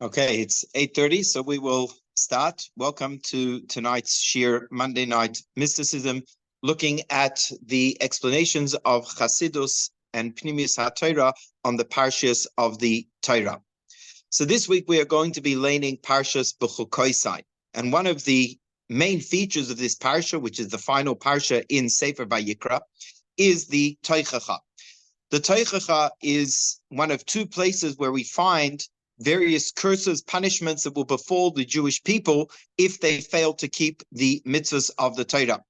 Okay, it's 8:30, so we will start. Welcome to tonight's Shir Monday Night Mysticism, looking at the explanations of Chassidus and Pnimis HaTorah on the Parshas of the Torah. So this week we are going to be learning Parshas Bechukosai, and one of the main features of this parsha, which is the final parsha in Sefer Vayikra, is the Tochecha. The Tochecha is one of two places where we find various curses, punishments that will befall the Jewish people if they fail to keep the mitzvahs of the Torah.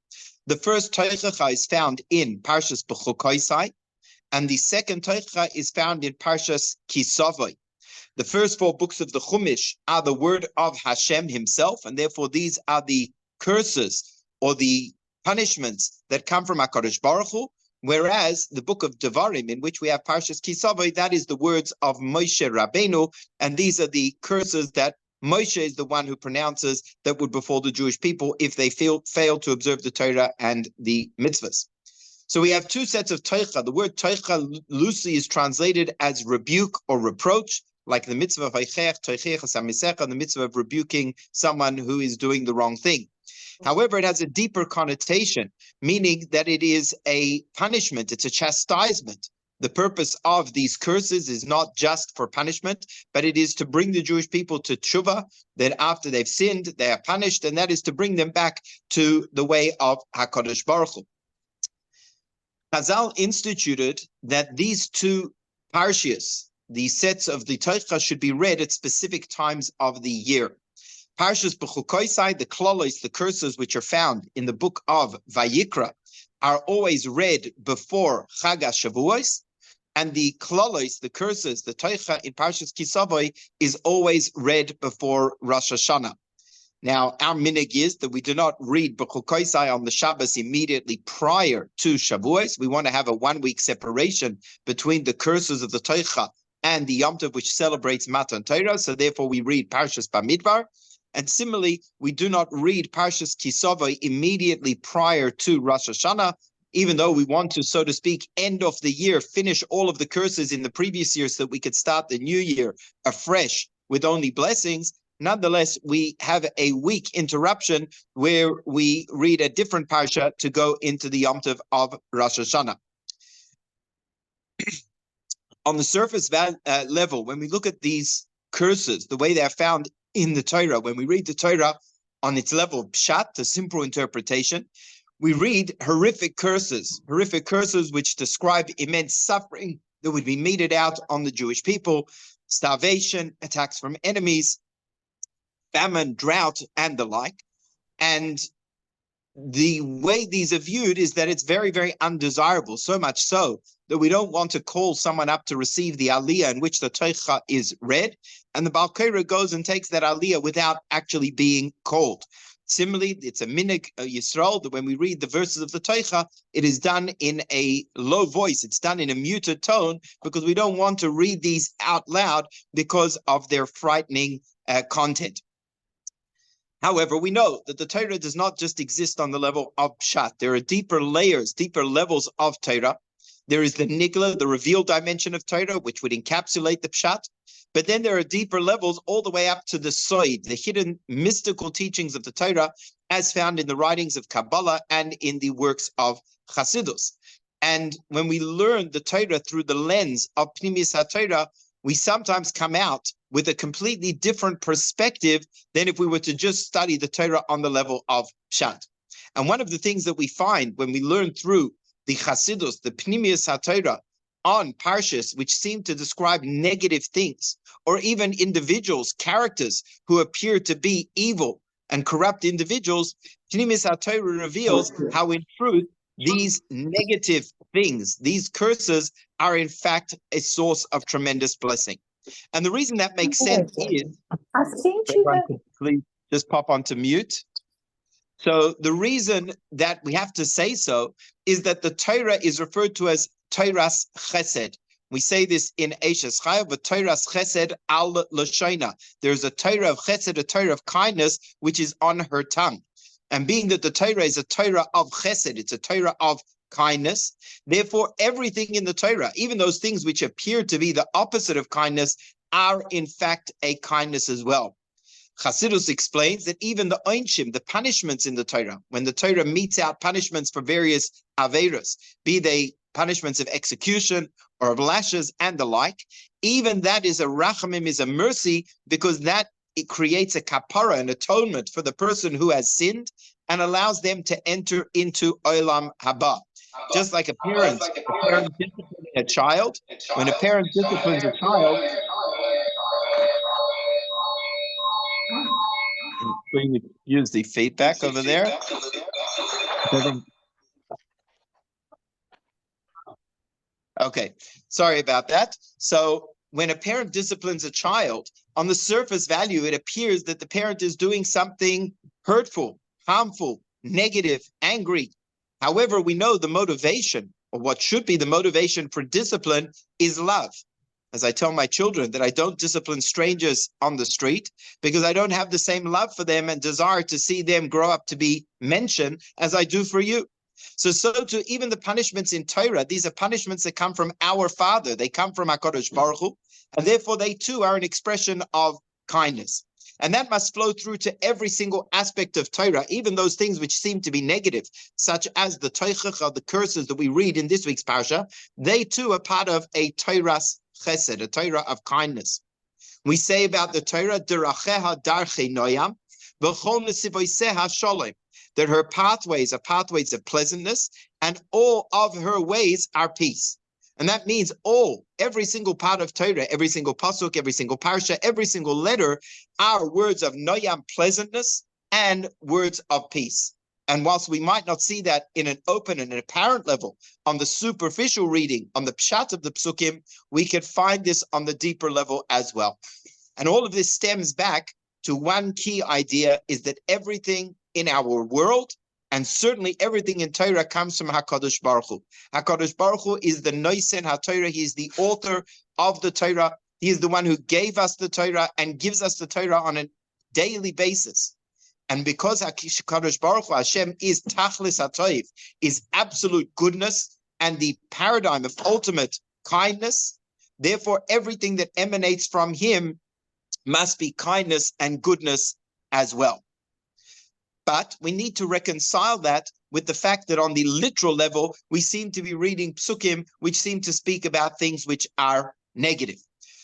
The first Tochecha is found in Parshas Bechukosai, and the second Tochecha is found in Parshas Kisavai. The first four books of the Chumash are the word of Hashem himself, and therefore these are the curses or the punishments that come from HaKadosh Baruch Hu, whereas the book of Devarim, in which we have Parshas Kisavai, that is the words of Moshe Rabbeinu, and these are the curses that Moshe is the one who pronounces that would befall the Jewish people if they fail to observe the Torah and the mitzvahs. So we have two sets of Tochecha. The word Tochecha loosely is translated as rebuke or reproach, like the mitzvah of Tochecha Samisecha, the mitzvah of rebuking someone who is doing the wrong thing. However, it has a deeper connotation, meaning that it is a punishment, it's a chastisement. The purpose of these curses is not just for punishment, but it is to bring the Jewish people to tshuva, that after they've sinned, they are punished, and that is to bring them back to the way of HaKadosh Baruch Hu. Chazal instituted that these two parshias, the sets of the Tochecha, should be read at specific times of the year. Parshas Bechukosai, the klolos, the curses which are found in the book of Vayikra, are always read before Chag HaShavuos, and the klolos, the curses, the Tochecha in Parshas Kisavai, is always read before Rosh Hashanah. Now, our minhag is that we do not read Bechukosai on the Shabbos immediately prior to Shavuos. We want to have a 1 week separation between the curses of the Tochecha and the Yom Tov, which celebrates Matan Torah. So therefore, we read Parshas Bamidbar. And similarly, we do not read Parshas Kisavai immediately prior to Rosh Hashanah, even though we want to, so to speak, end of the year, finish all of the curses in the previous year so that we could start the new year afresh with only blessings. Nonetheless, we have a week interruption where we read a different parsha to go into the Yom Tov of Rosh Hashanah. On the surface level, when we look at these curses, the way they are found in the Torah, when we read the Torah on its level of pshat, the simple interpretation, we read horrific curses which describe immense suffering that would be meted out on the Jewish people, starvation, attacks from enemies, famine, drought, and the like. And the way these are viewed is that it's very, very undesirable, so much so that we don't want to call someone up to receive the aliyah in which the Tochecha is read, and the Baal Korah goes and takes that aliyah without actually being called. Similarly, it's a minhag Yisrael that when we read the verses of the Tochecha, it is done in a low voice, it's done in a muted tone, because we don't want to read these out loud because of their frightening content. However, we know that the Torah does not just exist on the level of pshat. There are deeper layers, deeper levels of Torah. There is the nigla, the revealed dimension of Torah, which would encapsulate the pshat. But then there are deeper levels all the way up to the soid, the hidden mystical teachings of the Torah, as found in the writings of Kabbalah and in the works of Chassidus. And when we learn the Torah through the lens of Pnimis HaTorah, we sometimes come out with a completely different perspective than if we were to just study the Torah on the level of pshat. And one of the things that we find when we learn through the Chassidus, the Pnimis HaTorah, on parshas which seem to describe negative things, or even individuals, characters who appear to be evil and corrupt individuals, Pnimis HaTorah reveals how in truth these negative things, these curses, are in fact a source of tremendous blessing. And the reason that makes sense is, everyone could please just pop onto mute. So the reason that we have to say so is that the Torah is referred to as Torah's Chesed. We say this in Eishes Chayav, but Torah's Chesed al Lashona. There's a Torah of Chesed, a Torah of kindness, which is on her tongue. And being that the Torah is a Torah of Chesed, it's a Torah of kindness. Therefore, everything in the Torah, even those things which appear to be the opposite of kindness, are in fact a kindness as well. Chassidus explains that even the onshim, the punishments in the Torah, when the Torah metes out punishments for various averos, be they punishments of execution or of lashes and the like, even that is a rachamim, is a mercy, because that it creates a kapara, an atonement for the person who has sinned, and allows them to enter into olam haba. Just like a parent disciplining a child, when a parent disciplines a child, please use the feedback over there. Okay, sorry about that. So when a parent disciplines a child, on the surface value, it appears that the parent is doing something hurtful, harmful, negative, angry. However, we know the motivation, or what should be the motivation for discipline, is love. As I tell my children, that I don't discipline strangers on the street because I don't have the same love for them and desire to see them grow up to be mentioned as I do for you. So too, even the punishments in Torah, these are punishments that come from our Father. They come from HaKadosh Baruch Hu, and therefore they too are an expression of kindness. And that must flow through to every single aspect of Torah, even those things which seem to be negative, such as the Tochecha, the curses that we read in this week's Parsha. They too are part of a Torah's chesed, a Torah of kindness. We say about the Torah, Deracheha darchei noyam, v'chol nesivoiseha sholem, that her pathways are pathways of pleasantness, and all of her ways are peace. And that means every single part of Torah, every single pasuk, every single parsha, every single letter are words of noyam, pleasantness, and words of peace. And whilst we might not see that in an open and an apparent level, on the superficial reading, on the pshat of the psukim, we can find this on the deeper level as well. And all of this stems back to one key idea, is that everything in our world, and certainly everything in Torah, comes from HaKadosh Baruch Hu. HaKadosh Baruch Hu is the Noisen HaTorah. He is the author of the Torah. He is the one who gave us the Torah and gives us the Torah on a daily basis. And because HaKadosh Baruch Hu, Hashem, is Tachlis HaToiv, is absolute goodness and the paradigm of ultimate kindness, therefore everything that emanates from him must be kindness and goodness as well. But we need to reconcile that with the fact that on the literal level, we seem to be reading psukim which seem to speak about things which are negative.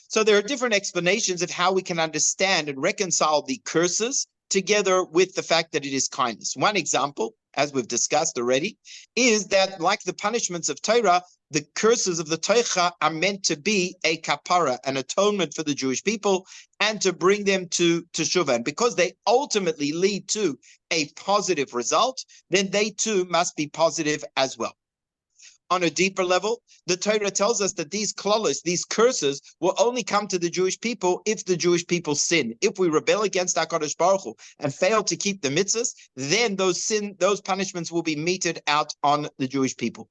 So there are different explanations of how we can understand and reconcile the curses together with the fact that it is kindness. One example, as we've discussed already, is that like the punishments of Torah, the curses of the Tochecha are meant to be a kapara, an atonement for the Jewish people, and to bring them to Teshuvah. And because they ultimately lead to a positive result, then they too must be positive as well. On a deeper level, the Torah tells us that these klolos, these curses, will only come to the Jewish people if the Jewish people sin. If we rebel against HaKadosh Baruch Hu and fail to keep the mitzvahs, then those punishments will be meted out on the Jewish people.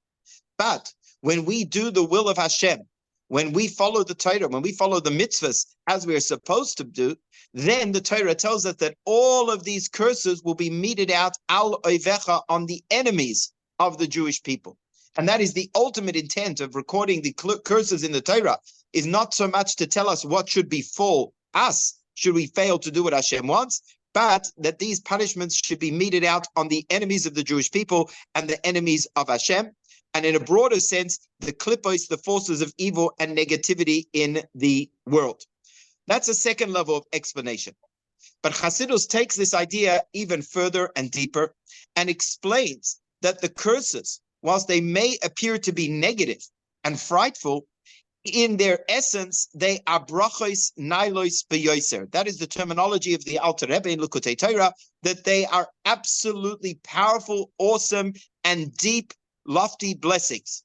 But when we do the will of Hashem, when we follow the Torah, when we follow the mitzvahs as we are supposed to do, then the Torah tells us that all of these curses will be meted out al oivecha, on the enemies of the Jewish people. And that is the ultimate intent of recording the curses in the Torah, is not so much to tell us what should befall us should we fail to do what Hashem wants, but that these punishments should be meted out on the enemies of the Jewish people and the enemies of Hashem. And in a broader sense, the klippos, the forces of evil and negativity in the world. That's a second level of explanation. But Chassidus takes this idea even further and deeper and explains that the curses, whilst they may appear to be negative and frightful, in their essence, they are brachos nailos beyoser. That is the terminology of the Alter Rebbe in Likutei Torah, that they are absolutely powerful, awesome, and deep, lofty blessings.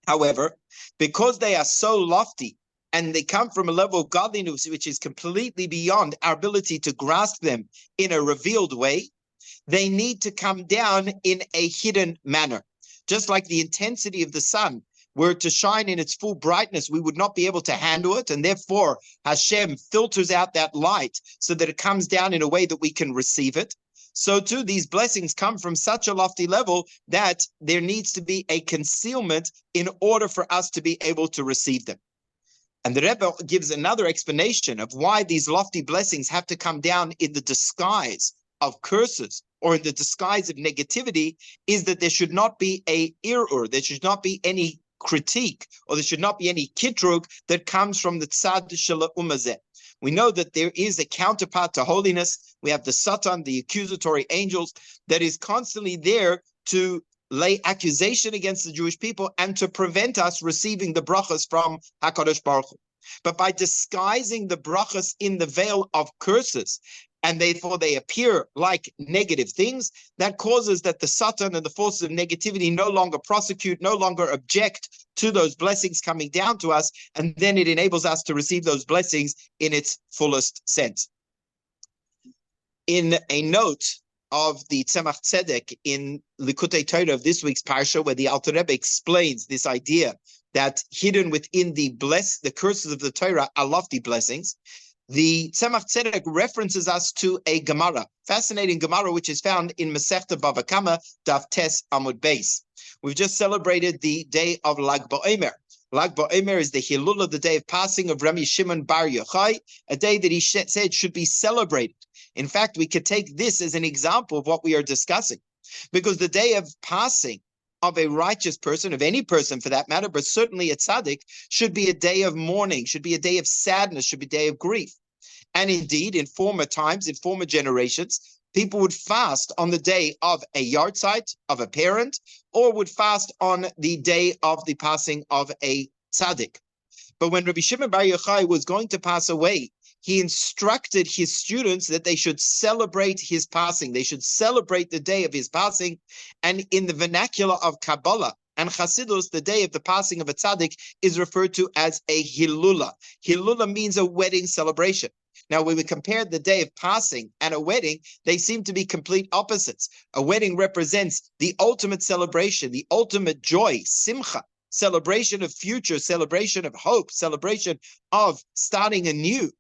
However, because they are so lofty and they come from a level of godliness which is completely beyond our ability to grasp them in a revealed way, they need to come down in a hidden manner. Just like the intensity of the sun, were it to shine in its full brightness, we would not be able to handle it, and therefore Hashem filters out that light so that it comes down in a way that we can receive it. So too, these blessings come from such a lofty level that there needs to be a concealment in order for us to be able to receive them. And the Rebbe gives another explanation of why these lofty blessings have to come down in the disguise of curses or in the disguise of negativity, is that there should not be a irur, there should not be any critique, or there should not be any kitrug that comes from the tzad shel umazeh. We know that there is a counterpart to holiness. We have the Satan, the accusatory angels, that is constantly there to lay accusation against the Jewish people and to prevent us receiving the brachas from HaKadosh Baruch Hu. But by disguising the brachas in the veil of curses, and therefore they appear like negative things, that causes that the Satan and the forces of negativity no longer prosecute, no longer object to those blessings coming down to us, and then it enables us to receive those blessings in its fullest sense. In a note of the Tzemach Tzedek in Likutei Torah of this week's parsha, where the Alter Rebbe explains this idea that hidden within the curses of the Torah are lofty blessings, the Tzemach Tzedek references us to a Gemara, fascinating Gemara, which is found in Masechta Bava Kama, Daf Tes Amud Beis. We've just celebrated the day of Lag BaOmer. Lag BaOmer is the Hilul of the day of passing of Rabbi Shimon Bar Yochai, a day that he said should be celebrated. In fact, we could take this as an example of what we are discussing, because the day of passing of a righteous person, of any person for that matter, but certainly a tzaddik, should be a day of mourning, should be a day of sadness, should be a day of grief. And indeed, in former times, in former generations, people would fast on the day of a yahrzeit of a parent, or would fast on the day of the passing of a tzaddik. But when Rabbi Shimon Bar Yochai was going to pass away, he instructed his students that they should celebrate his passing. They should celebrate the day of his passing. And in the vernacular of Kabbalah and Chassidus, the day of the passing of a tzaddik is referred to as a hilula. Hilula means a wedding celebration. Now, when we compare the day of passing and a wedding, they seem to be complete opposites. A wedding represents the ultimate celebration, the ultimate joy, simcha, celebration of future, celebration of hope, celebration of starting anew.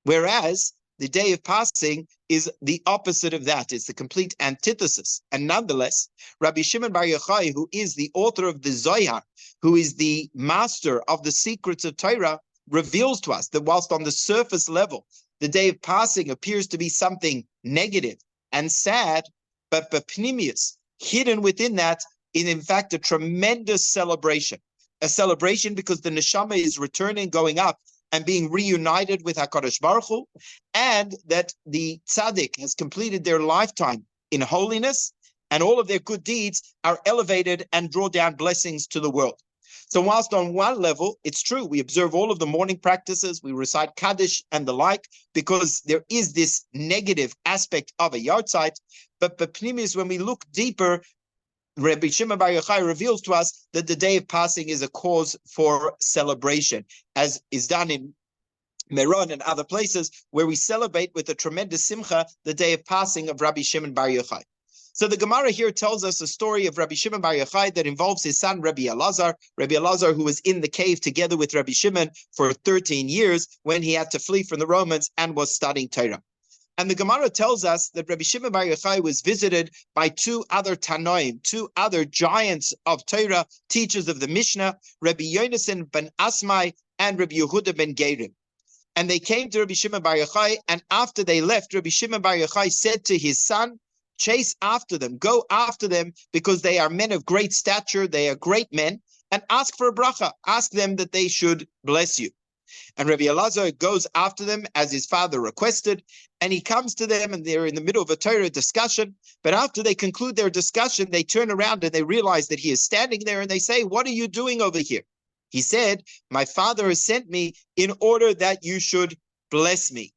Whereas the day of passing is the opposite of that. It's the complete antithesis. And nonetheless, Rabbi Shimon Bar Yochai, who is the author of the Zohar, who is the master of the secrets of Torah, reveals to us that whilst on the surface level, the day of passing appears to be something negative and sad, but bepnimius, hidden within that, is in fact a tremendous celebration. A celebration because the neshama is returning, going up, and being reunited with HaKadosh Baruch Hu, and that the tzaddik has completed their lifetime in holiness, and all of their good deeds are elevated and draw down blessings to the world. So whilst on one level, it's true, we observe all of the morning practices, we recite Kaddish and the like, because there is this negative aspect of a yahrzeit, but b'pnimis, when we look deeper, Rabbi Shimon Bar Yochai reveals to us that the day of passing is a cause for celebration, as is done in Meron and other places where we celebrate with a tremendous simcha the day of passing of Rabbi Shimon Bar Yochai. So the Gemara here tells us a story of Rabbi Shimon Bar Yochai that involves his son Rabbi Elazar, who was in the cave together with Rabbi Shimon for 13 years when he had to flee from the Romans and was studying Torah. And the Gemara tells us that Rabbi Shimon Bar Yochai was visited by two other Tanoim, two other giants of Torah, teachers of the Mishnah, Rabbi Yonasan ben Asmai and Rabbi Yehuda ben Gerim. And they came to Rabbi Shimon Bar Yochai, and after they left, Rabbi Shimon Bar Yochai said to his son, chase after them, go after them, because they are men of great stature, they are great men, and ask for a bracha, ask them that they should bless you. And Rabbi Elazar goes after them as his father requested, and he comes to them and they're in the middle of a Torah discussion. But after they conclude their discussion, they turn around and they realize that he is standing there and they say, what are you doing over here? He said, my father has sent me in order that you should bless me.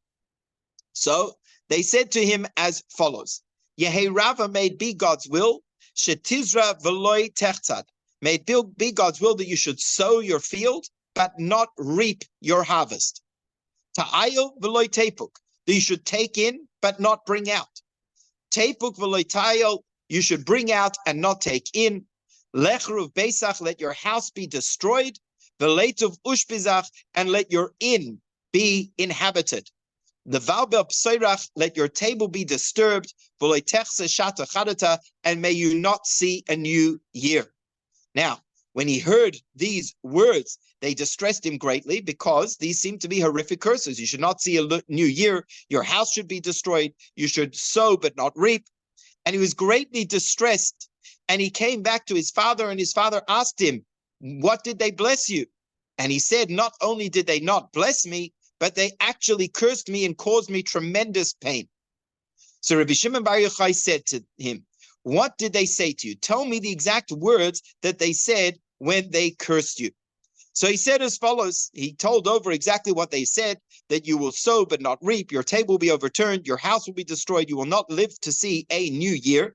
So they said to him as follows, Yehei Rava, may it be God's will, Shetizra v'loi techtzad, may it be God's will that you should sow your field, but not reap your harvest. Ta'ayil v'loi tepuk, that you should take in, but not bring out. Tepuk v'loi ta'ayil, you should bring out and not take in. Lechruv beisach, let your house be destroyed. V'leituv ushbizach, and let your inn be inhabited. The valbel psoirach, let your table be disturbed. V'loi techse shata chadata, and may you not see a new year. Now, when he heard these words, they distressed him greatly because these seem to be horrific curses. You should not see a new year. Your house should be destroyed. You should sow but not reap. And he was greatly distressed. And he came back to his father, and his father asked him, what did they bless you? And he said, not only did they not bless me, but they actually cursed me and caused me tremendous pain. So Rabbi Shimon Bar Yochai said to him, what did they say to you? Tell me the exact words that they said when they cursed you. So he said as follows. He told over exactly what they said, that you will sow but not reap, your table will be overturned, your house will be destroyed, you will not live to see a new year.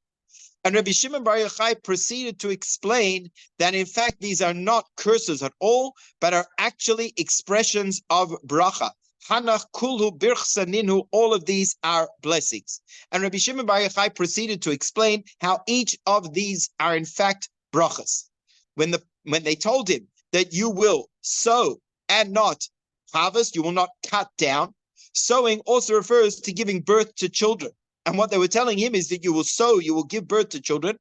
And Rabbi Shimon Bar Yochai proceeded to explain that in fact these are not curses at all, but are actually expressions of bracha. Hanach kulhu birchsa ninhu, all of these are blessings. And Rabbi Shimon Bar Yochai proceeded to explain how each of these are in fact brachas. When they told him that you will sow and not harvest, you will not cut down, sowing also refers to giving birth to children. And what they were telling him is that you will sow, you will give birth to children,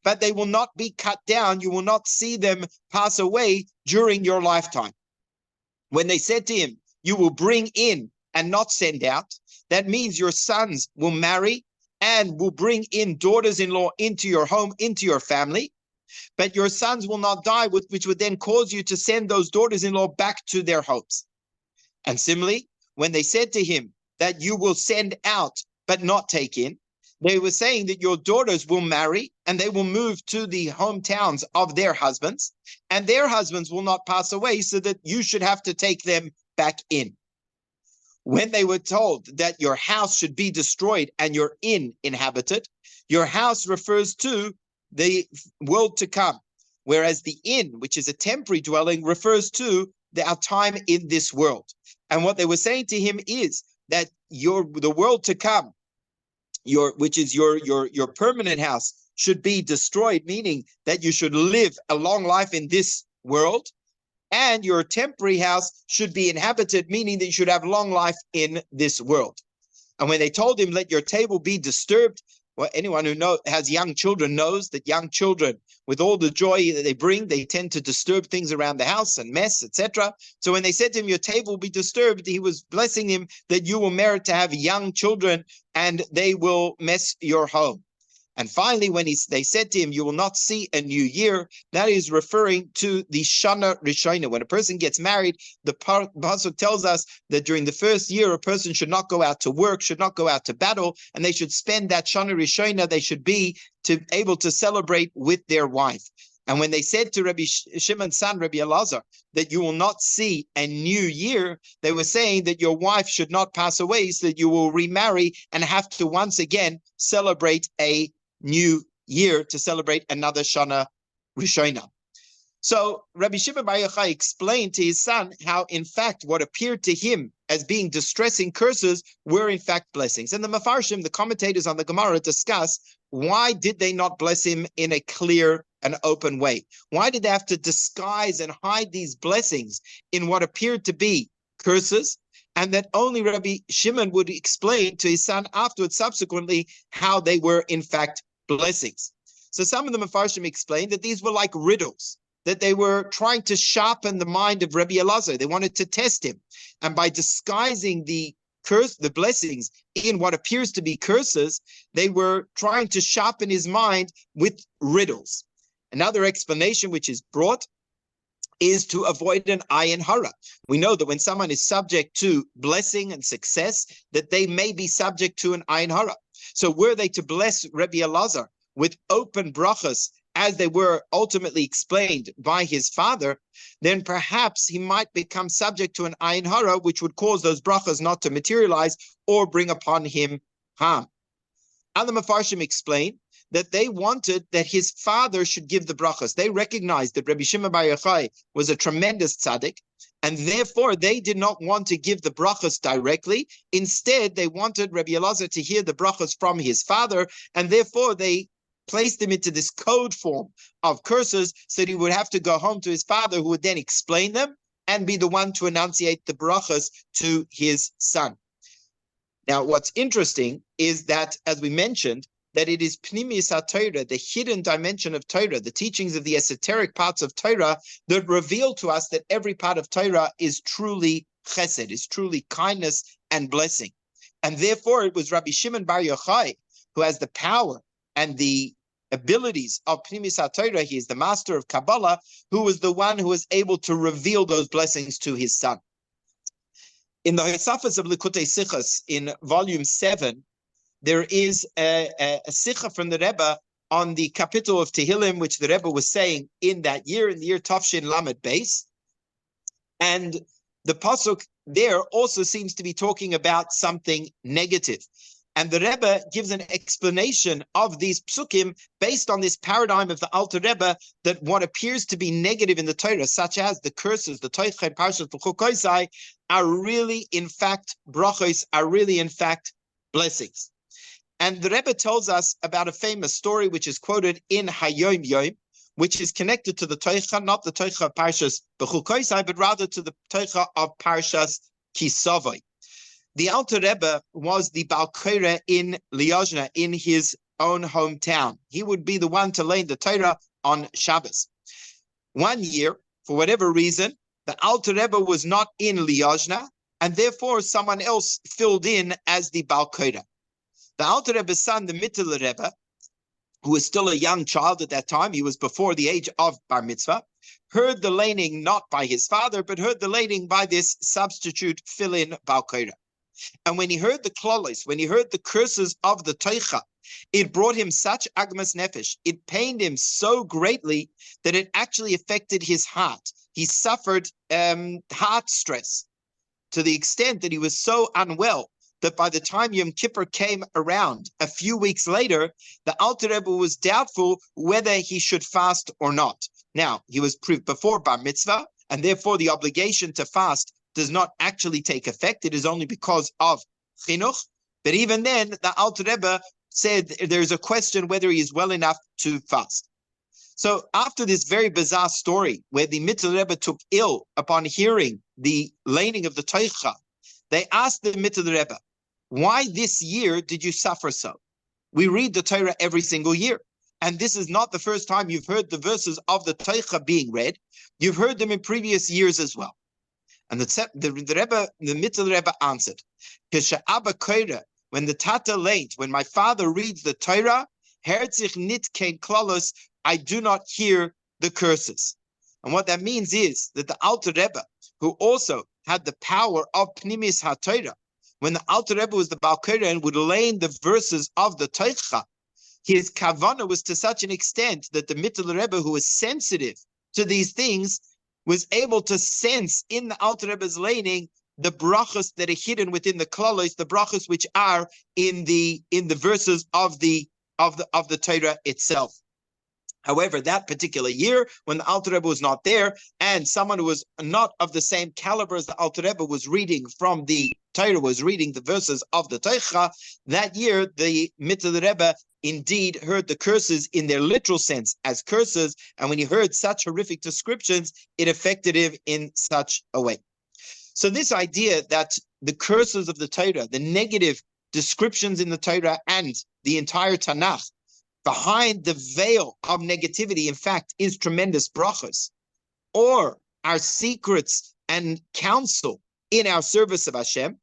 but they will not be cut down. You will not see them pass away during your lifetime. When they said to him, you will bring in and not send out, that means your sons will marry and will bring in daughters-in-law into your home, into your family, but your sons will not die, which would then cause you to send those daughters-in-law back to their homes. And similarly, when they said to him that you will send out but not take in, they were saying that your daughters will marry and they will move to the hometowns of their husbands, and their husbands will not pass away, so that you should have to take them back in. When they were told that your house should be destroyed and your inn inhabited, your house refers to the world to come, whereas the inn, which is a temporary dwelling, refers to our time in this world. And what they were saying to him is that the world to come, which is your permanent house, should be destroyed, meaning that you should live a long life in this world, and your temporary house should be inhabited, meaning that you should have long life in this world. And when they told him, let your table be disturbed, well, anyone who has young children knows that young children, with all the joy that they bring, they tend to disturb things around the house and mess, etc. So when they said to him, your table will be disturbed, he was blessing him that you will merit to have young children and they will mess your home. And finally, when they said to him, you will not see a new year, that is referring to the Shana Rishona. When a person gets married, the Pasuk tells us that during the first year, a person should not go out to work, should not go out to battle, and they should spend that Shana Rishona, they should be able to celebrate with their wife. And when they said to Rabbi Shimon's son, Rabbi Elazar, that you will not see a new year, they were saying that your wife should not pass away, so that you will remarry and have to once again celebrate a new year, to celebrate another Shana Rishona. So Rabbi Shimon Bar Yochai explained to his son how, in fact, what appeared to him as being distressing curses were in fact blessings. And the Mefarshim, the commentators on the Gemara, discuss why did they not bless him in a clear and open way? Why did they have to disguise and hide these blessings in what appeared to be curses? And that only Rabbi Shimon would explain to his son afterwards, subsequently, how they were in fact blessings. So some of the Mefarshim explained that these were like riddles, that they were trying to sharpen the mind of Rabbi Elazar. They wanted to test him. And by disguising the blessings in what appears to be curses, they were trying to sharpen his mind with riddles. Another explanation which is brought is to avoid an ayin hara. We know that when someone is subject to blessing and success, that they may be subject to an ayin hara. So were they to bless Rabbi Elazar with open brachas, as they were ultimately explained by his father, then perhaps he might become subject to an ayin hara, which would cause those brachas not to materialize or bring upon him harm. Other Mefarshim explain that they wanted that his father should give the brachas. They recognized that Rabbi Shimon Bar Yochai was a tremendous tzaddik, and therefore they did not want to give the brachas directly. Instead, they wanted Rabbi Elazar to hear the brachas from his father, and therefore they placed him into this code form of curses, so that he would have to go home to his father, who would then explain them and be the one to enunciate the brachas to his son. Now, what's interesting is that, as we mentioned, that it is Pnimis HaTorah, the hidden dimension of Torah, the teachings of the esoteric parts of Torah that reveal to us that every part of Torah is truly chesed, is truly kindness and blessing. And therefore, it was Rabbi Shimon Bar Yochai who has the power and the abilities of Pnimis HaTorah. He is the master of Kabbalah, who was the one who was able to reveal those blessings to his son. In the Hosafos of Likutei Sichos, in volume 7, there is a Sicha from the Rebbe on the capital of Tehillim, which the Rebbe was saying in that year, in the year Tafshin Lamed Beis. And the Pasuk there also seems to be talking about something negative. And the Rebbe gives an explanation of these psukim based on this paradigm of the Alter Rebbe, that what appears to be negative in the Torah, such as the curses, the Tochecha and Parshas Bechukosai, are really in fact brachos, are really in fact blessings. And the Rebbe tells us about a famous story which is quoted in Hayom Yom, which is connected to the Tochecha, not the Tochecha of Parshas Bechukosai, but rather to the Tochecha of Parshas Kisavai. The Alter Rebbe was the Baal Koreh in Liozna, in his own hometown. He would be the one to learn the Torah on Shabbos. One year, for whatever reason, the Alter Rebbe was not in Liozna, and therefore someone else filled in as the Baal Koreh. The Alter Rebbe's son, the Mittler Rebbe, who was still a young child at that time, he was before the age of Bar Mitzvah, heard the laning not by his father, but heard the laning by this substitute fill-in Baal Koreh. And when he heard the klolos, when he heard the curses of the Tochecha, it brought him such agmas nefesh. It pained him so greatly that it actually affected his heart. He suffered heart stress to the extent that he was so unwell that by the time Yom Kippur came around a few weeks later, the Alter Rebbe was doubtful whether he should fast or not. Now, he was before Bar Mitzvah, and therefore the obligation to fast does not actually take effect. It is only because of chinuch. But even then, the Alter Rebbe said there's a question whether he is well enough to fast. So after this very bizarre story where the Mittler Rebbe took ill upon hearing the laning of the Tochecha, they asked the Mittler Rebbe, why this year did you suffer so? We read the Torah every single year. And this is not the first time you've heard the verses of the Tochecha being read. You've heard them in previous years as well. And the Mittler Rebbe answered, when the Tata laint, when my father reads the Torah, herzich nit kein klalos, I do not hear the curses. And what that means is that the Alter Rebbe, who also had the power of Pnimis HaTorah, when the Alter Rebbe was the Baal Koreh and would lane the verses of the Tochecha, his kavanah was to such an extent that the Mittler Rebbe, who was sensitive to these things, was able to sense in the Alter Rebbe's laning the brachos that are hidden within the klalos, the brachos which are in the verses of the Torah itself. However, that particular year, when the Alter Rebbe was not there, and someone who was not of the same caliber as the Alter Rebbe was reading from the Torah, was reading the verses of the Tochecha, that year the Mittler Rebbe indeed heard the curses in their literal sense as curses, and when he heard such horrific descriptions, it affected him in such a way. So this idea that the curses of the Torah, the negative descriptions in the Torah and the entire Tanakh, behind the veil of negativity, in fact, is tremendous brachos, or our secrets and counsel in our service of Hashem,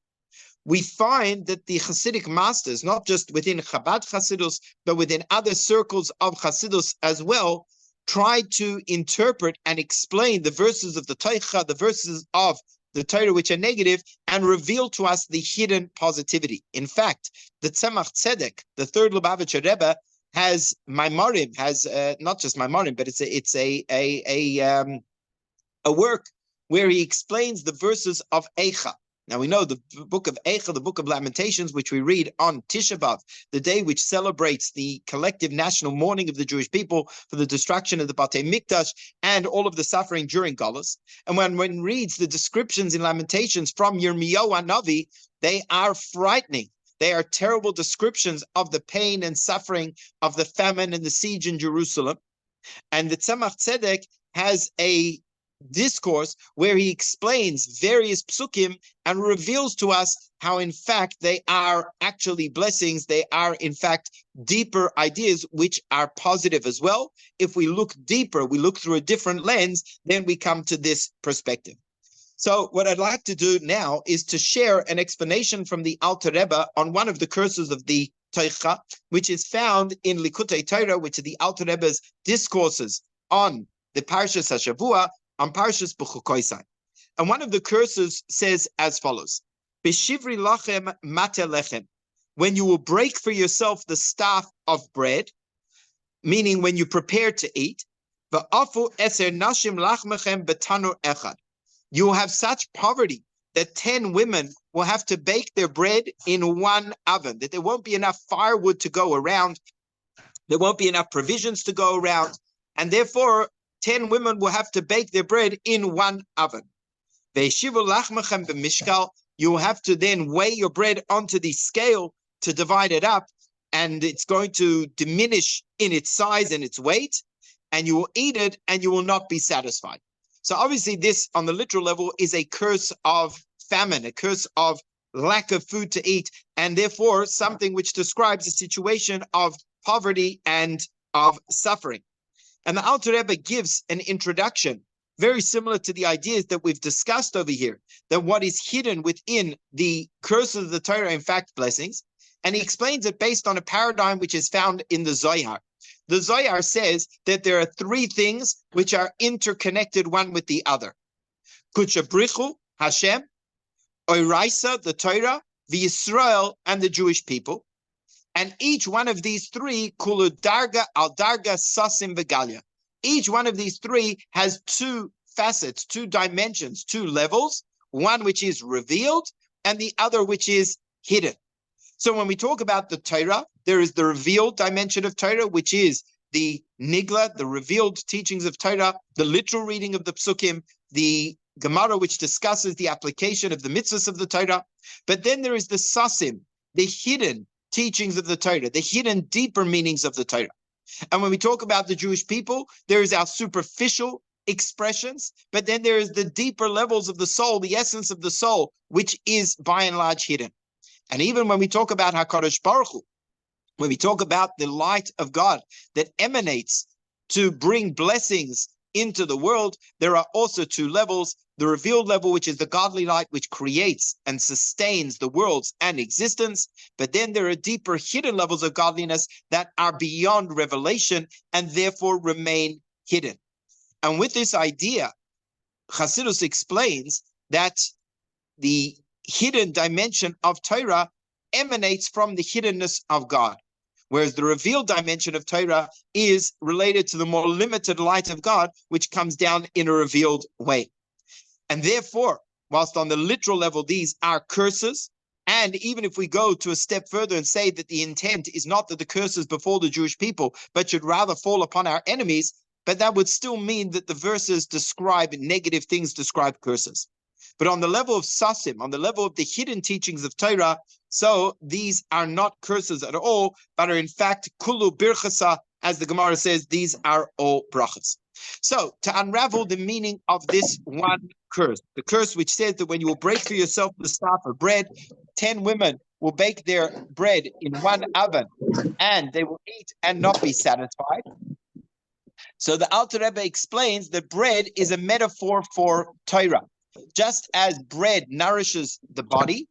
we find that the Hasidic masters, not just within Chabad Chassidus, but within other circles of Chassidus as well, tried to interpret and explain the verses of the Tochecha, the verses of the Torah which are negative, and reveal to us the hidden positivity. In fact, the Tzemach Tzedek, the third Lubavitcher Rebbe, has Maimorim, has not just Maimorim, but it's a work where he explains the verses of Eicha. Now we know the book of Eicha, the book of Lamentations, which we read on Tisha B'Av, the day which celebrates the collective national mourning of the Jewish people for the destruction of the Batei Mikdash and all of the suffering during Galus. And when one reads the descriptions in Lamentations from Yirmiyahu Hanavi, they are frightening. They are terrible descriptions of the pain and suffering of the famine and the siege in Jerusalem. And the Tzemach Tzedek has a discourse where he explains various psukim and reveals to us how in fact they are actually blessings. They are in fact deeper ideas which are positive as well. If we look deeper, we look through a different lens, then we come to this perspective. So what I'd like to do now is to share an explanation from the Alter Rebbe on one of the curses of the Tochecha, which is found in Likutei Torah, which are the Alter Rebbe's discourses on the Parshas HaShavua, on Parshas Bechukosai. And one of the curses says as follows: B'shivri lachem mate lechem, when you will break for yourself the staff of bread, meaning when you prepare to eat, v'afu eser nashim lachmechem betanur echad, you will have such poverty that 10 women will have to bake their bread in one oven, that there won't be enough firewood to go around, there won't be enough provisions to go around, and therefore 10 women will have to bake their bread in one oven. You will have to then weigh your bread onto the scale to divide it up, and it's going to diminish in its size and its weight, and you will eat it and you will not be satisfied. So obviously this, on the literal level, is a curse of famine, a curse of lack of food to eat, and therefore something which describes a situation of poverty and of suffering. And the Alter Rebbe gives an introduction very similar to the ideas that we've discussed over here, that what is hidden within the curses of the Torah, in fact, blessings. And he explains it based on a paradigm which is found in the Zohar. The Zohar says that there are 3 things which are interconnected one with the other. Kuchabrichu, Hashem, Oiraisa, the Torah, V'Yisrael, and the Jewish people. And each one of these 3, Kulu Darga, Al Darga, Sasim, Vegalia. Each one of these 3 has 2 facets, 2 dimensions, 2 levels, one which is revealed and the other which is hidden. So when we talk about the Torah, there is the revealed dimension of Torah, which is the Nigla, the revealed teachings of Torah, the literal reading of the Psukim, the Gemara, which discusses the application of the mitzvahs of the Torah. But then there is the Sasim, the hidden teachings of the Torah, the hidden deeper meanings of the Torah. And when we talk about the Jewish people, there is our superficial expressions, but then there is the deeper levels of the soul, the essence of the soul, which is by and large hidden. And even when we talk about HaKadosh Baruch Hu, when we talk about the light of God that emanates to bring blessings into the world, there are also 2 levels. The revealed level, which is the godly light, which creates and sustains the worlds and existence. But then there are deeper hidden levels of godliness that are beyond revelation and therefore remain hidden. And with this idea, Chassidus explains that the hidden dimension of Torah emanates from the hiddenness of God, whereas the revealed dimension of Torah is related to the more limited light of God, which comes down in a revealed way. And therefore, whilst on the literal level, these are curses, and even if we go to a step further and say that the intent is not that the curses befall the Jewish people, but should rather fall upon our enemies, but that would still mean that the verses describe negative things, describe curses. But on the level of Sasim, on the level of the hidden teachings of Torah, so these are not curses at all, but are in fact kulu birchasa, as the Gemara says, these are all brachas. So to unravel the meaning of this one curse, the curse which says that when you will break for yourself the staff of bread, 10 women will bake their bread in one oven, and they will eat and not be satisfied. So the Alter Rebbe explains that bread is a metaphor for Torah. Just as bread nourishes the body,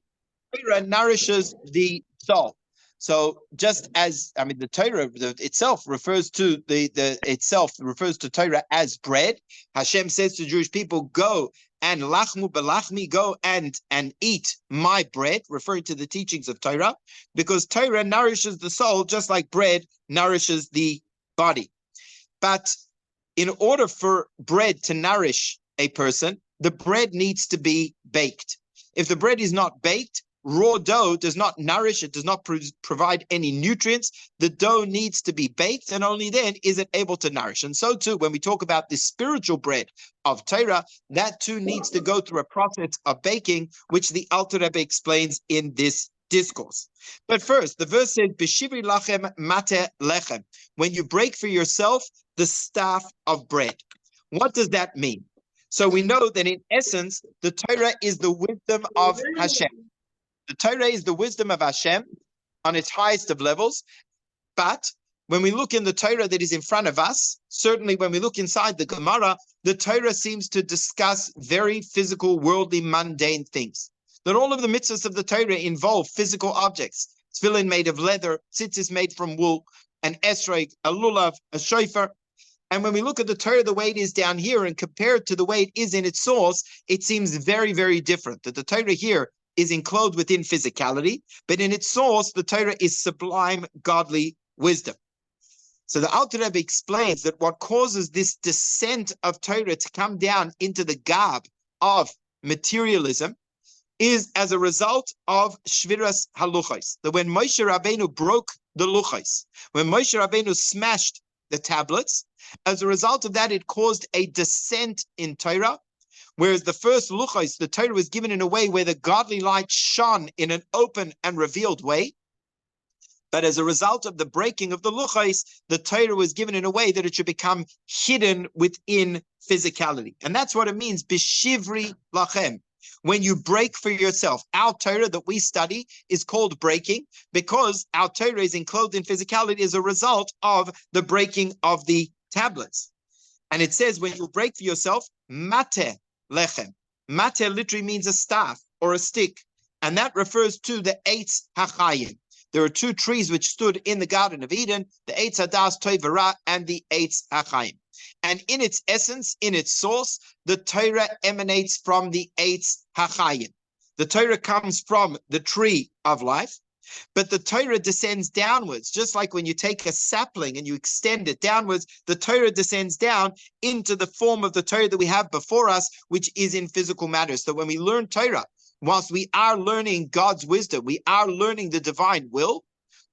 Torah nourishes the soul. So just as, the Torah itself refers to to Torah as bread. Hashem says to Jewish people, go and lachmu belachmi, go and eat my bread, referring to the teachings of Torah, because Torah nourishes the soul just like bread nourishes the body. But in order for bread to nourish a person, the bread needs to be baked. If the bread is not baked, raw dough does not nourish, it does not provide any nutrients. The dough needs to be baked, and only then is it able to nourish. And so too, when we talk about the spiritual bread of Torah, that too needs to go through a process of baking, which the Alter Rebbe explains in this discourse. But first, the verse says, B'shivri lachem mate lechem, when you break for yourself the staff of bread. What does that mean? So we know that in essence, the Torah is the wisdom of Hashem. The Torah is the wisdom of Hashem on its highest of levels. But when we look in the Torah that is in front of us, certainly when we look inside the Gemara, the Torah seems to discuss very physical, worldly, mundane things. That all of the mitzvahs of the Torah involve physical objects. Tefillin made of leather, tzitzis made from wool, an esrog, a lulav, a shofar. And when we look at the Torah the way it is down here and compare it to the way it is in its source, it seems very, very different. That the Torah here is enclosed within physicality, but in its source, the Torah is sublime, godly wisdom. So the Alter Rebbe explains that what causes this descent of Torah to come down into the garb of materialism is as a result of Shviras Haluchos. That when Moshe Rabbeinu broke the Luchos, when Moshe Rabbeinu smashed the tablets, as a result of that, it caused a descent in Torah, whereas the first Luchos, the Torah was given in a way where the godly light shone in an open and revealed way. But as a result of the breaking of the Luchos, the Torah was given in a way that it should become hidden within physicality. And that's what it means, Bishivri Lachem. When you break for yourself, our Torah that we study is called breaking because our Torah is enclosed in physicality as a result of the breaking of the tablets. And it says when you break for yourself, Mate Lechem. Mate literally means a staff or a stick. And that refers to the Eitz HaChayim. There are two trees which stood in the Garden of Eden, the Eitz Hadas Tov V'Ra and the Eitz HaChayim. And in its essence, in its source, the Torah emanates from the Eitz HaChayim. The Torah comes from the tree of life, but the Torah descends downwards. Just like when you take a sapling and you extend it downwards, the Torah descends down into the form of the Torah that we have before us, which is in physical matters. So when we learn Torah, whilst we are learning God's wisdom, we are learning the divine will,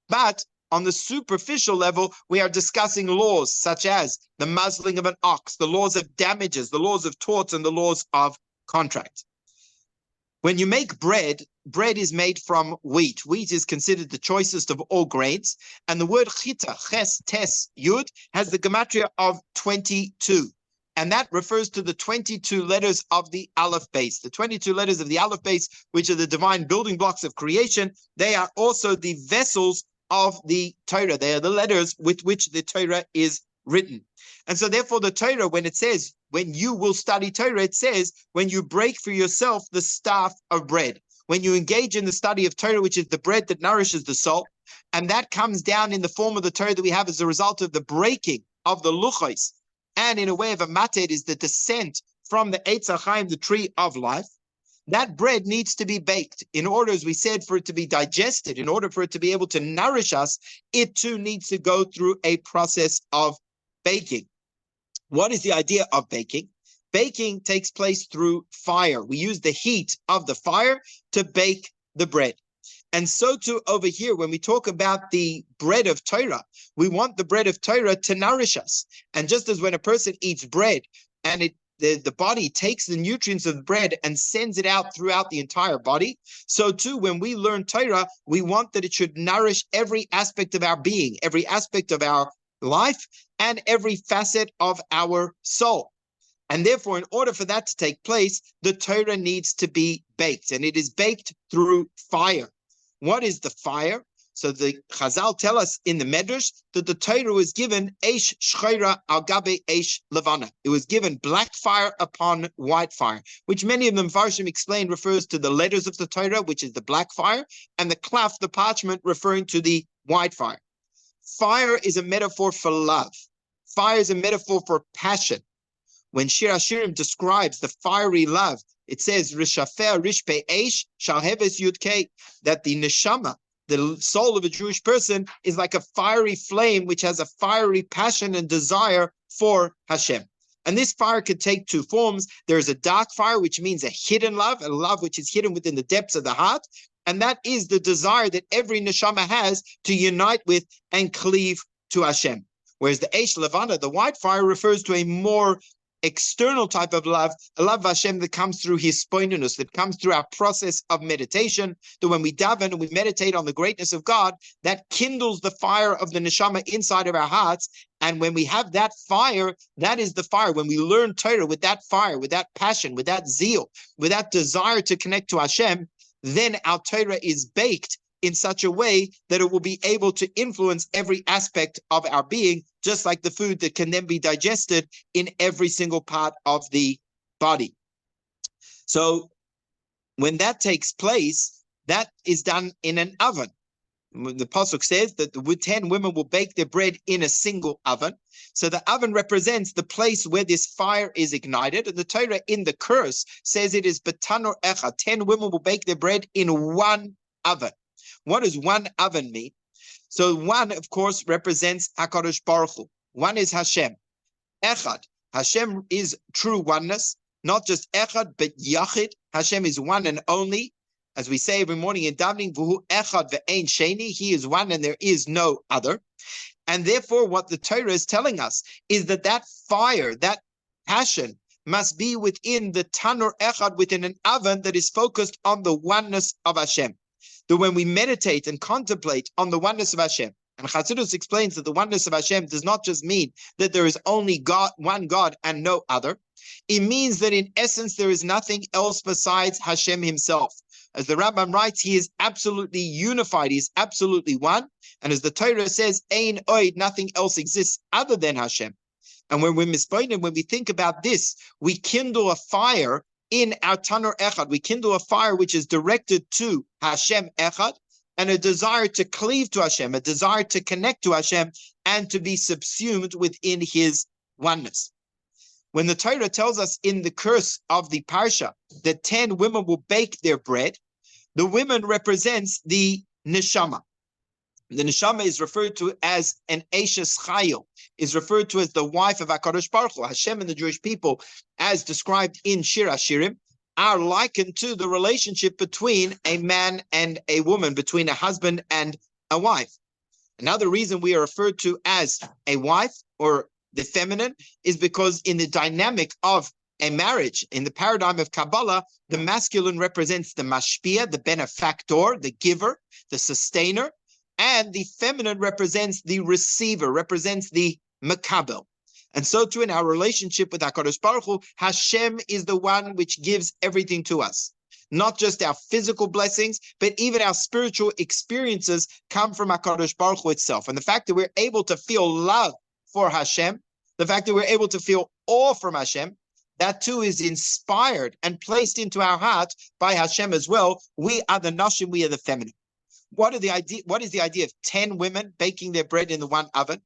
but on the superficial level, we are discussing laws such as the muzzling of an ox, the laws of damages, the laws of torts, and the laws of contract. When you make bread, bread is made from wheat. Wheat is considered the choicest of all grains. And the word chita, ches, tes, yud, has the gematria of 22. And that refers to the 22 letters of the Aleph base. The 22 letters of the Aleph base, which are the divine building blocks of creation, they are also the vessels of the Torah. They are the letters with which the Torah is written. And so therefore the Torah, when it says, when you will study Torah, it says, when you break for yourself the staff of bread, when you engage in the study of Torah, which is the bread that nourishes the soul, and that comes down in the form of the Torah that we have as a result of the breaking of the Luchos, and in a way of a mated is the descent from the Eitz HaChaim, the tree of life. That bread needs to be baked in order, as we said, for it to be digested, in order for it to be able to nourish us, it too needs to go through a process of baking. What is the idea of baking? Baking takes place through fire. We use the heat of the fire to bake the bread. And so too over here, when we talk about the bread of Torah, we want the bread of Torah to nourish us. And just as when a person eats bread and the body takes the nutrients of the bread and sends it out throughout the entire body, so too when we learn Torah, we want that it should nourish every aspect of our being, every aspect of our life, and every facet of our soul. And therefore, in order for that to take place, the Torah needs to be baked, and it is baked through fire. What is the fire? So the Chazal tell us in the Medrash that the Torah was given Eish Shcheira al Gabe Eish Levana. It was given black fire upon white fire, which many of them Farshim explained refers to the letters of the Torah, which is the black fire, and the klaf, the parchment, referring to the white fire. Fire is a metaphor for love. Fire is a metaphor for passion. When Shir Hashirim describes the fiery love, it says, Rishafer Rishpe Eish Shalheves Yudke, that the neshama, the soul of a Jewish person, is like a fiery flame which has a fiery passion and desire for Hashem. And this fire could take two forms. There is a dark fire, which means a hidden love, a love which is hidden within the depths of the heart. And that is the desire that every neshama has to unite with and cleave to Hashem. Whereas the Eish Levana, the white fire, refers to a more external type of love, a love of Hashem that comes through his spoinunus, that comes through our process of meditation, that when we daven and we meditate on the greatness of God, that kindles the fire of the neshama inside of our hearts, And when we have that fire, that is the fire. When we learn Torah with that fire, with that passion, with that zeal, with that desire to connect to Hashem, then our Torah is baked in such a way that it will be able to influence every aspect of our being, just like the food that can then be digested in every single part of the body. So when that takes place, that is done in an oven. The pasuk says that the 10 women will bake their bread in a single oven. So the oven represents the place where this fire is ignited. And the Torah in the curse says it is betanor echad. 10 women will bake their bread in one oven. What does one oven mean? So one, of course, represents HaKadosh Baruch Hu. One is Hashem. Echad. Hashem is true oneness. Not just echad, but yachid. Hashem is one and only. As we say every morning in davening, V'hu echad ve'ein sheni, he is one and there is no other. And therefore, what the Torah is telling us is that that fire, that passion, must be within the tanur echad, within an oven that is focused on the oneness of Hashem. That when we meditate and contemplate on the oneness of Hashem, and Chassidus explains that the oneness of Hashem does not just mean that there is only God, one God and no other. It means that in essence, there is nothing else besides Hashem himself. As the Rambam writes, he is absolutely unified. He is absolutely one. And as the Torah says, Ein oid, nothing else exists other than Hashem. And when we're mispointed, when we think about this, we kindle a fire in our Tanur Echad. We kindle a fire which is directed to Hashem Echad, and a desire to cleave to Hashem, a desire to connect to Hashem, and to be subsumed within his oneness. When the Torah tells us in the curse of the Parsha that 10 women will bake their bread, the women represents the neshama. The neshama is referred to as an Eshes Chayil, is referred to as the wife of HaKadosh Baruch Hu. Hashem and the Jewish people, as described in Shir HaShirim, are likened to the relationship between a man and a woman, between a husband and a wife. Another reason we are referred to as a wife or the feminine is because in the dynamic of a marriage, in the paradigm of Kabbalah, the masculine represents the mashpia, the benefactor, the giver, the sustainer, and the feminine represents the receiver, represents the makabel. And so too in our relationship with HaKadosh Baruch Hu, Hashem is the one which gives everything to us. Not just our physical blessings, but even our spiritual experiences come from HaKadosh Baruch Hu itself. And the fact that we're able to feel love for Hashem, the fact that we're able to feel awe from Hashem, that too is inspired and placed into our heart by Hashem as well. We are the nashim, we are the feminine. What is the idea of 10 women baking their bread in the one oven?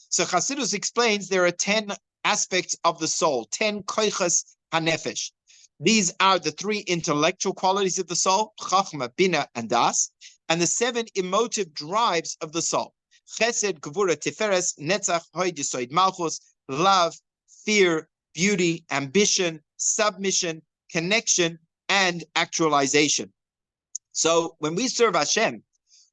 So Chassidus explains there are 10 aspects of the soul, 10 koiches hanefesh. These are the 3 intellectual qualities of the soul, chachma, bina, and das, and the 7 emotive drives of the soul. Chesed, Gevura, Tiferes, Netzach, Hod, Yesod, Malchus, love, fear, beauty, ambition, submission, connection, and actualization. So when we serve Hashem,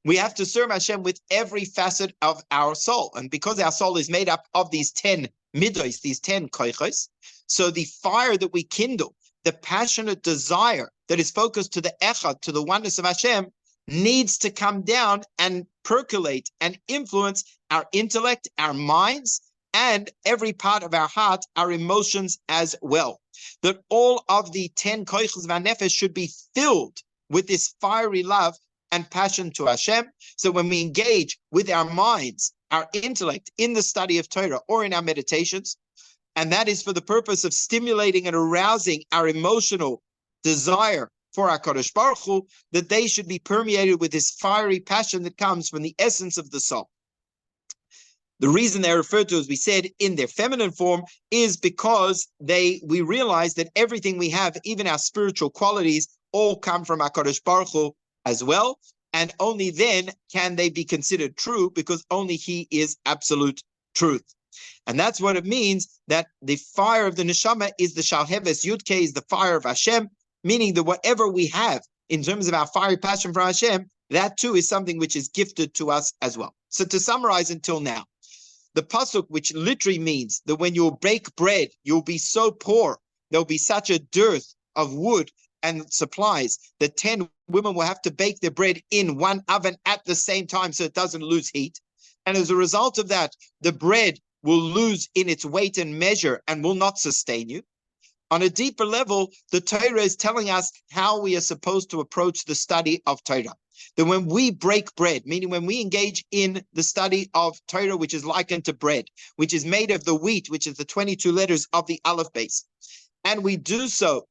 we have to serve Hashem with every facet of our soul. And because our soul is made up of these 10 midos, these 10 koiches, so the fire that we kindle, the passionate desire that is focused to the echad, to the oneness of Hashem, needs to come down and percolate and influence our intellect, our minds, and every part of our heart, our emotions as well. That all of the 10 koiches of our nefesh should be filled with this fiery love and passion to Hashem. So when we engage with our minds, our intellect in the study of Torah or in our meditations, and that is for the purpose of stimulating and arousing our emotional desire for HaKadosh Baruch Hu, that they should be permeated with this fiery passion that comes from the essence of the soul. The reason they're referred to, as we said, in their feminine form is because we realize that everything we have, even our spiritual qualities, all come from HaKadosh Baruch Hu as well. And only then can they be considered true, because only he is absolute truth. And that's what it means, that the fire of the neshama is the shalheves yudke, is the fire of Hashem, meaning that whatever we have in terms of our fiery passion for Hashem, that too is something which is gifted to us as well. So to summarize until now, the pasuk, which literally means that when you'll bake bread, you'll be so poor, there'll be such a dearth of wood and supplies that 10 women will have to bake their bread in one oven at the same time so it doesn't lose heat. And as a result of that, the bread will lose in its weight and measure and will not sustain you. On a deeper level, the Torah is telling us how we are supposed to approach the study of Torah. That when we break bread, meaning when we engage in the study of Torah, which is likened to bread, which is made of the wheat, which is the 22 letters of the Aleph base, and we do so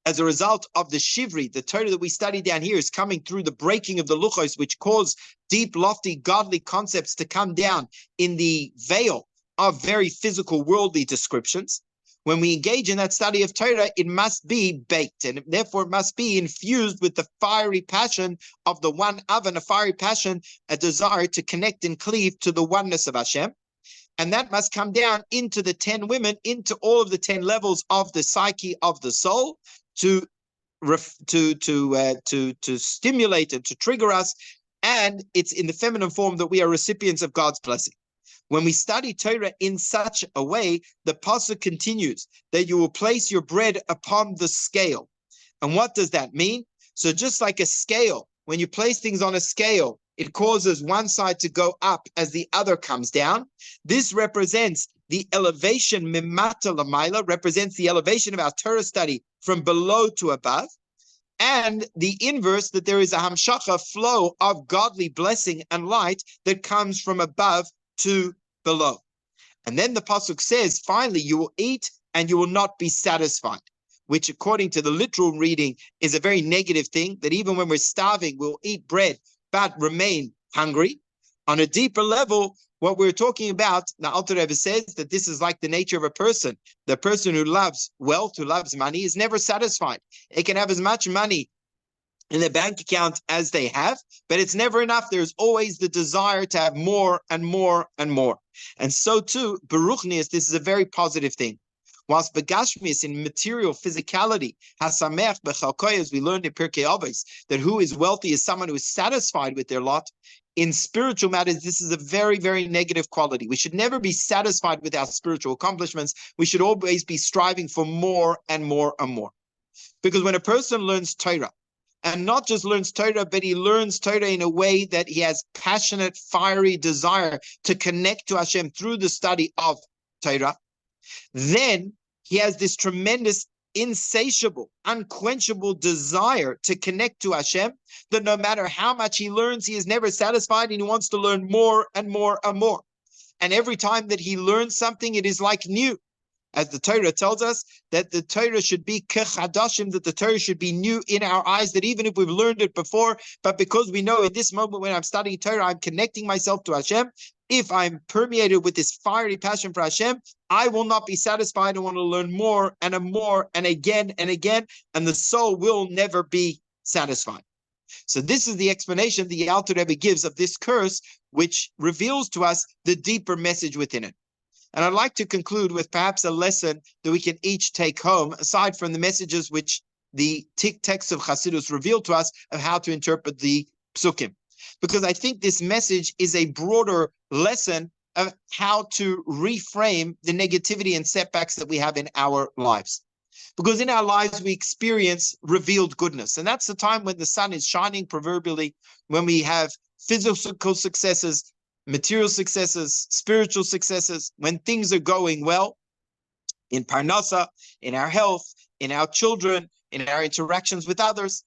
as a result of the Shivri, the Torah that we study down here is coming through the breaking of the Luchos, which cause deep, lofty, godly concepts to come down in the veil of very physical, worldly descriptions. When we engage in that study of Torah, it must be baked, and therefore it must be infused with the fiery passion of the one oven, a fiery passion, a desire to connect and cleave to the oneness of Hashem. And that must come down into the 10 women, into all of the 10 levels of the psyche of the soul, to stimulate and to trigger us. And it's in the feminine form that we are recipients of God's blessing. When we study Torah in such a way, the pasuk continues that you will place your bread upon the scale. And what does that mean? So just like a scale, when you place things on a scale, it causes one side to go up as the other comes down. This represents the elevation, mimata lamaila, represents the elevation of our Torah study from below to above. And the inverse, that there is a hamshacha, flow of godly blessing and light that comes from above to below. And then the pasuk says, finally, you will eat and you will not be satisfied, which according to the literal reading is a very negative thing, that even when we're starving, we'll eat bread, but remain hungry. On a deeper level, what we're talking about, the Alter Rebbe says that this is like the nature of a person. The person who loves wealth, who loves money, is never satisfied. It can have as much money in their bank account as they have, but it's never enough. There's always the desire to have more and more and more. And so too, Baruchnius, this is a very positive thing. Whilst Begashmius, in material physicality, Hasamech Bechalkoy, as we learned in Pirkei Avos, that who is wealthy is someone who is satisfied with their lot. In spiritual matters, this is a very, very negative quality. We should never be satisfied with our spiritual accomplishments. We should always be striving for more and more and more. Because when a person learns Torah, and not just learns Torah, but he learns Torah in a way that he has passionate, fiery desire to connect to Hashem through the study of Torah, then he has this tremendous, insatiable, unquenchable desire to connect to Hashem, that no matter how much he learns, he is never satisfied, and he wants to learn more and more and more. And every time that he learns something, it is like new. As the Torah tells us, that the Torah should be kechadashim, that the Torah should be new in our eyes, that even if we've learned it before, but because we know in this moment when I'm studying Torah, I'm connecting myself to Hashem, if I'm permeated with this fiery passion for Hashem, I will not be satisfied. I want to learn more and more and again, and the soul will never be satisfied. So this is the explanation the Alter Rebbe gives of this curse, which reveals to us the deeper message within it. And I'd like to conclude with perhaps a lesson that we can each take home, aside from the messages which the texts of Chassidus reveal to us of how to interpret the psukim. Because I think this message is a broader lesson of how to reframe the negativity and setbacks that we have in our lives. Because in our lives, we experience revealed goodness. And that's the time when the sun is shining, proverbially, when we have physical successes, material successes, spiritual successes, when things are going well in Parnasa, in our health, in our children, in our interactions with others.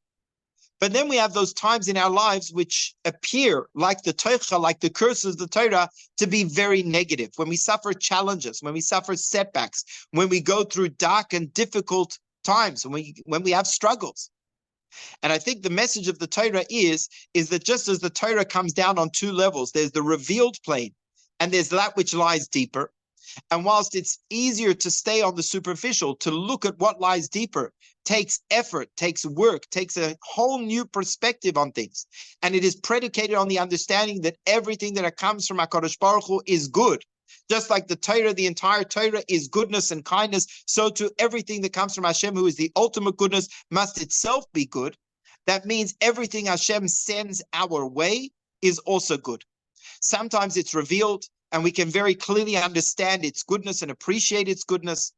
But then we have those times in our lives which appear like the Tochecha, like the curses of the Torah, to be very negative. When we suffer challenges, when we suffer setbacks, when we go through dark and difficult times, when we have struggles. And I think the message of the Torah is that just as the Torah comes down on two levels, there's the revealed plane and there's that which lies deeper. And whilst it's easier to stay on the superficial, to look at what lies deeper takes effort, takes work, takes a whole new perspective on things. And it is predicated on the understanding that everything that comes from HaKadosh Baruch Hu is good. Just like the Torah, the entire Torah is goodness and kindness, so too everything that comes from Hashem, who is the ultimate goodness, must itself be good. That means everything Hashem sends our way is also good. Sometimes it's revealed, and we can very clearly understand its goodness and appreciate its goodness.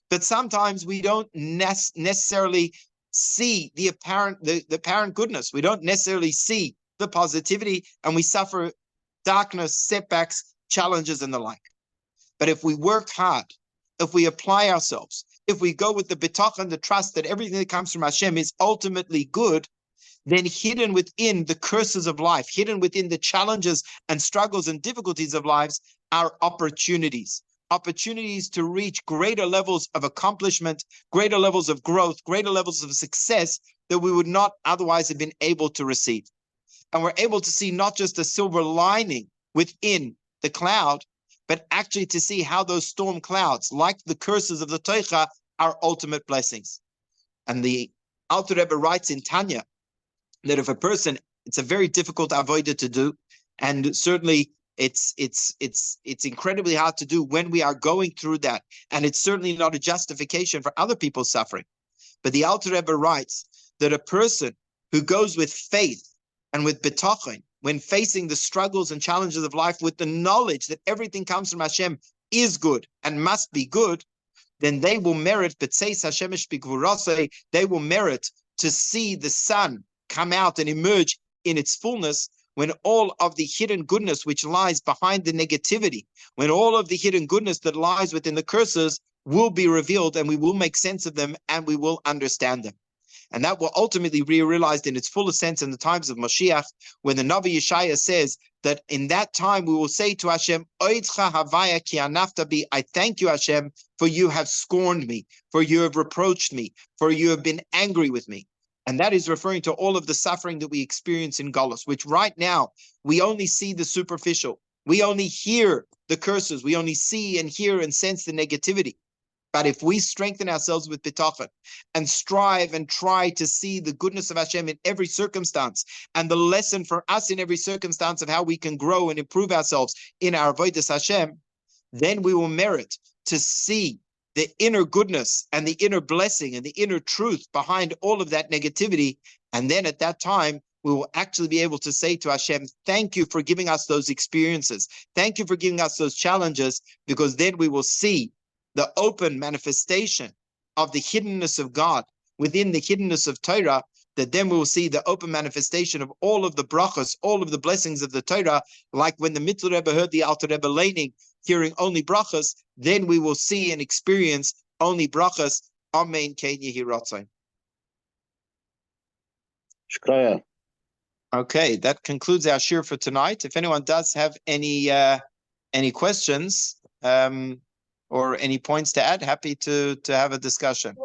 But sometimes we don't necessarily see the apparent goodness. We don't necessarily see the positivity, and we suffer darkness, setbacks, challenges, and the like. But if we work hard, if we apply ourselves, if we go with the bitachon, the trust that everything that comes from Hashem is ultimately good, then hidden within the curses of life, hidden within the challenges and struggles and difficulties of lives, are opportunities to reach greater levels of accomplishment, greater levels of growth, greater levels of success that we would not otherwise have been able to receive. And we're able to see not just a silver lining within the cloud, but actually to see how those storm clouds, like the curses of the Tochecha, are ultimate blessings. And the Alter Rebbe writes in Tanya that if a person, it's a very difficult avodah to do, and certainly it's incredibly hard to do when we are going through that, and it's certainly not a justification for other people's suffering. But the Alter Rebbe writes that a person who goes with faith and with bitachon, when facing the struggles and challenges of life, with the knowledge that everything comes from Hashem is good and must be good, then they will merit, they will merit to see the sun come out and emerge in its fullness, when all of the hidden goodness which lies behind the negativity, when all of the hidden goodness that lies within the curses will be revealed, and we will make sense of them and we will understand them. And that will ultimately be realized in its fullest sense in the times of Mashiach, when the Navi Yeshaya says that in that time we will say to Hashem, Oitzcha havaya ki anafta bi, I thank you, Hashem, for you have scorned me, for you have reproached me, for you have been angry with me. And that is referring to all of the suffering that we experience in Golus, which right now we only see the superficial. We only hear the curses. We only see and hear and sense the negativity. But if we strengthen ourselves with bitachon and strive and try to see the goodness of Hashem in every circumstance, and the lesson for us in every circumstance of how we can grow and improve ourselves in our avodas Hashem, then we will merit to see the inner goodness and the inner blessing and the inner truth behind all of that negativity. And then at that time, we will actually be able to say to Hashem, thank you for giving us those experiences. Thank you for giving us those challenges, because then we will see the open manifestation of the hiddenness of God within the hiddenness of Torah, that then we will see the open manifestation of all of the brachas, all of the blessings of the Torah, like when the Mitzvah Rebbe heard the Alter Rebbe laning, hearing only brachas, then we will see and experience only brachas. Amen. Ken Yehi Ratzon. Okay, that concludes our shir for tonight. If anyone does have any questions or any points to add, happy to have a discussion.